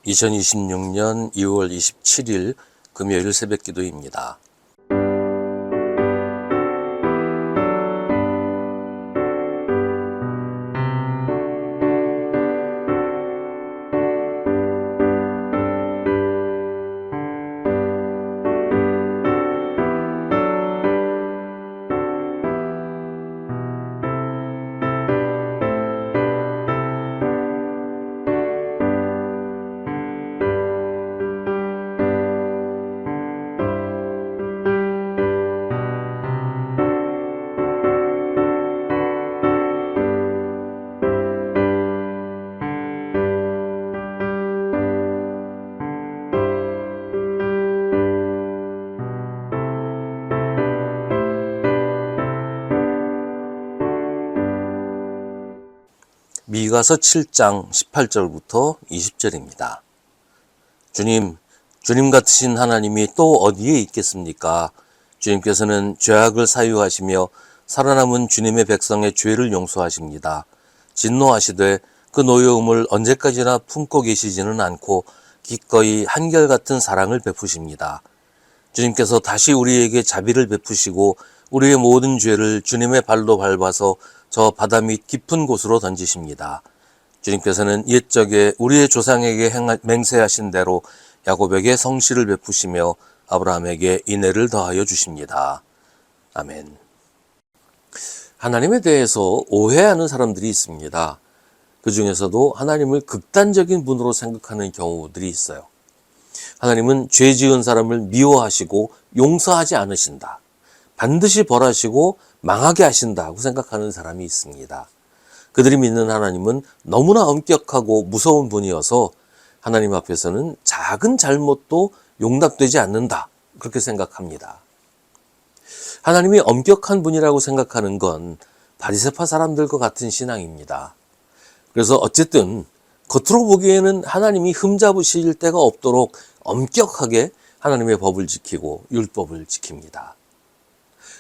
2026년 2월 27일 금요일 새벽 기도입니다. 미가서 7장 18절부터 20절입니다. 주님 같으신 하나님이 또 어디에 있겠습니까? 주님께서는 죄악을 사유하시며 살아남은 주님의 백성의 죄를 용서하십니다. 진노하시되 그 노여움을 언제까지나 품고 계시지는 않고 기꺼이 한결같은 사랑을 베푸십니다. 주님께서 다시 우리에게 자비를 베푸시고 우리의 모든 죄를 주님의 발로 밟아서 저 바다 밑 깊은 곳으로 던지십니다. 주님께서는 옛적에 우리의 조상에게 맹세하신 대로 야곱에게 성실을 베푸시며 아브라함에게 인애를 더하여 주십니다. 아멘. 하나님에 대해서 오해하는 사람들이 있습니다. 그 중에서도 하나님을 극단적인 분으로 생각하는 경우들이 있어요. 하나님은 죄 지은 사람을 미워하시고 용서하지 않으신다. 반드시 벌하시고 망하게 하신다고 생각하는 사람이 있습니다. 그들이 믿는 하나님은 너무나 엄격하고 무서운 분이어서 하나님 앞에서는 작은 잘못도 용납되지 않는다. 그렇게 생각합니다. 하나님이 엄격한 분이라고 생각하는 건 바리새파 사람들과 같은 신앙입니다. 그래서 어쨌든 겉으로 보기에는 하나님이 흠잡으실 데가 없도록 엄격하게 하나님의 법을 지키고 율법을 지킵니다.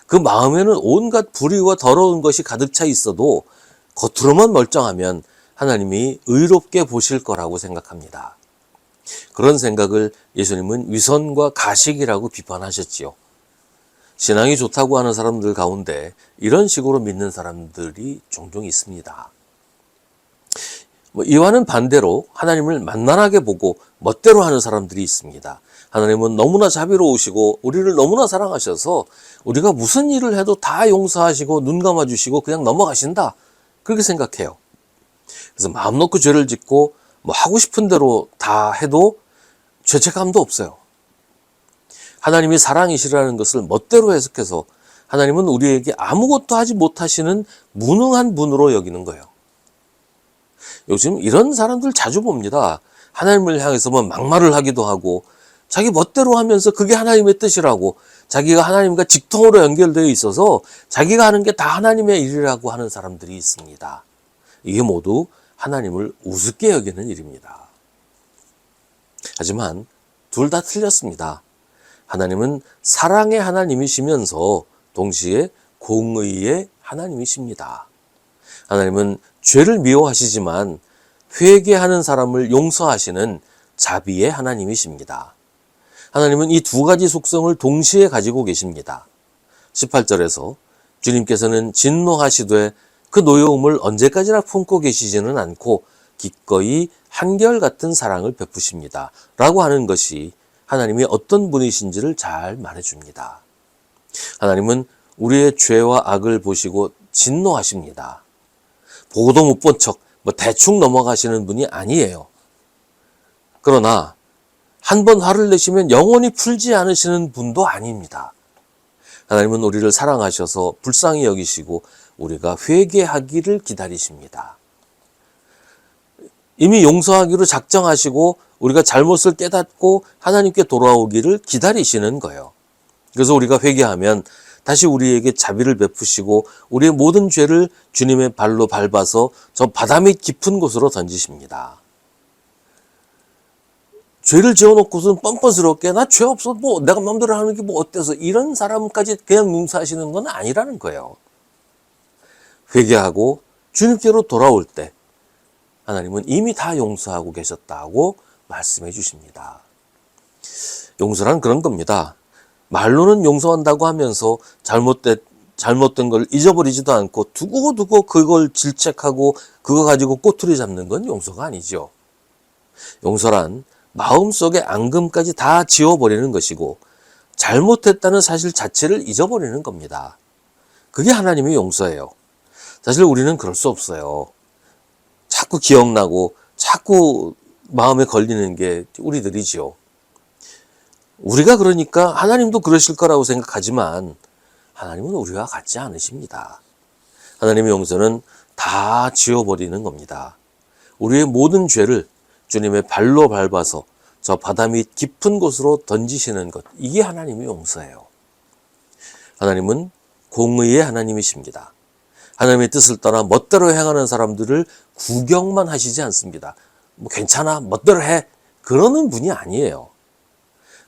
그 마음에는 온갖 불의와 더러운 것이 가득 차 있어도 겉으로만 멀쩡하면 하나님이 의롭게 보실 거라고 생각합니다. 그런 생각을 예수님은 위선과 가식이라고 비판하셨지요. 신앙이 좋다고 하는 사람들 가운데 이런 식으로 믿는 사람들이 종종 있습니다. 이와는 반대로 하나님을 만만하게 보고 멋대로 하는 사람들이 있습니다. 하나님은 너무나 자비로우시고 우리를 너무나 사랑하셔서 우리가 무슨 일을 해도 다 용서하시고 눈 감아주시고 그냥 넘어가신다. 그렇게 생각해요. 그래서 마음 놓고 죄를 짓고 하고 싶은 대로 다 해도 죄책감도 없어요. 하나님이 사랑이시라는 것을 멋대로 해석해서 하나님은 우리에게 아무것도 하지 못하시는 무능한 분으로 여기는 거예요. 요즘 이런 사람들 자주 봅니다. 하나님을 향해서 막말을 하기도 하고 자기 멋대로 하면서 그게 하나님의 뜻이라고 자기가 하나님과 직통으로 연결되어 있어서 자기가 하는 게 다 하나님의 일이라고 하는 사람들이 있습니다. 이게 모두 하나님을 우습게 여기는 일입니다. 하지만 둘 다 틀렸습니다. 하나님은 사랑의 하나님이시면서 동시에 공의의 하나님이십니다. 하나님은 죄를 미워하시지만 회개하는 사람을 용서하시는 자비의 하나님이십니다. 하나님은 이 두 가지 속성을 동시에 가지고 계십니다. 18절에서 주님께서는 진노하시되 그 노여움을 언제까지나 품고 계시지는 않고 기꺼이 한결같은 사랑을 베푸십니다. 라고 하는 것이 하나님이 어떤 분이신지를 잘 말해줍니다. 하나님은 우리의 죄와 악을 보시고 진노하십니다. 보고도 못 본 척 대충 넘어가시는 분이 아니에요. 그러나 한 번 화를 내시면 영원히 풀지 않으시는 분도 아닙니다. 하나님은 우리를 사랑하셔서 불쌍히 여기시고 우리가 회개하기를 기다리십니다. 이미 용서하기로 작정하시고 우리가 잘못을 깨닫고 하나님께 돌아오기를 기다리시는 거예요. 그래서 우리가 회개하면 다시 우리에게 자비를 베푸시고 우리의 모든 죄를 주님의 발로 밟아서 저 바다 밑 깊은 곳으로 던지십니다. 죄를 지어놓고서는 뻔뻔스럽게 나 죄 없어 내가 마음대로 하는 게 어때서 이런 사람까지 그냥 용서하시는 건 아니라는 거예요. 회개하고 주님께로 돌아올 때 하나님은 이미 다 용서하고 계셨다고 말씀해 주십니다. 용서란 그런 겁니다. 말로는 용서한다고 하면서 잘못된 걸 잊어버리지도 않고 두고두고 그걸 질책하고 그거 가지고 꼬투리 잡는 건 용서가 아니죠. 용서란 마음속의 앙금까지 다 지워버리는 것이고 잘못했다는 사실 자체를 잊어버리는 겁니다. 그게 하나님의 용서예요. 사실 우리는 그럴 수 없어요. 자꾸 기억나고 자꾸 마음에 걸리는 게 우리들이지요. 우리가 그러니까 하나님도 그러실 거라고 생각하지만 하나님은 우리와 같지 않으십니다. 하나님의 용서는 다 지워버리는 겁니다. 우리의 모든 죄를 주님의 발로 밟아서 저 바다 밑 깊은 곳으로 던지시는 것, 이게 하나님의 용서예요. 하나님은 공의의 하나님이십니다. 하나님의 뜻을 떠나 멋대로 행하는 사람들을 구경만 하시지 않습니다. 뭐 괜찮아, 멋대로 해, 그러는 분이 아니에요.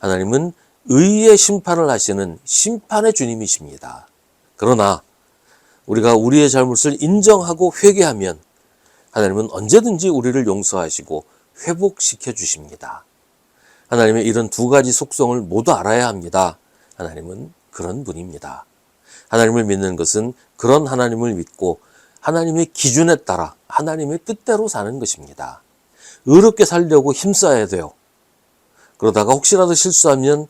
하나님은 의의 심판을 하시는 심판의 주님이십니다. 그러나 우리가 우리의 잘못을 인정하고 회개하면 하나님은 언제든지 우리를 용서하시고 회복시켜 주십니다. 하나님의 이런 두 가지 속성을 모두 알아야 합니다. 하나님은 그런 분입니다. 하나님을 믿는 것은 그런 하나님을 믿고 하나님의 기준에 따라 하나님의 뜻대로 사는 것입니다. 의롭게 살려고 힘써야 돼요. 그러다가 혹시라도 실수하면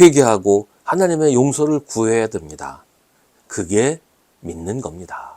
회개하고 하나님의 용서를 구해야 됩니다. 그게 믿는 겁니다.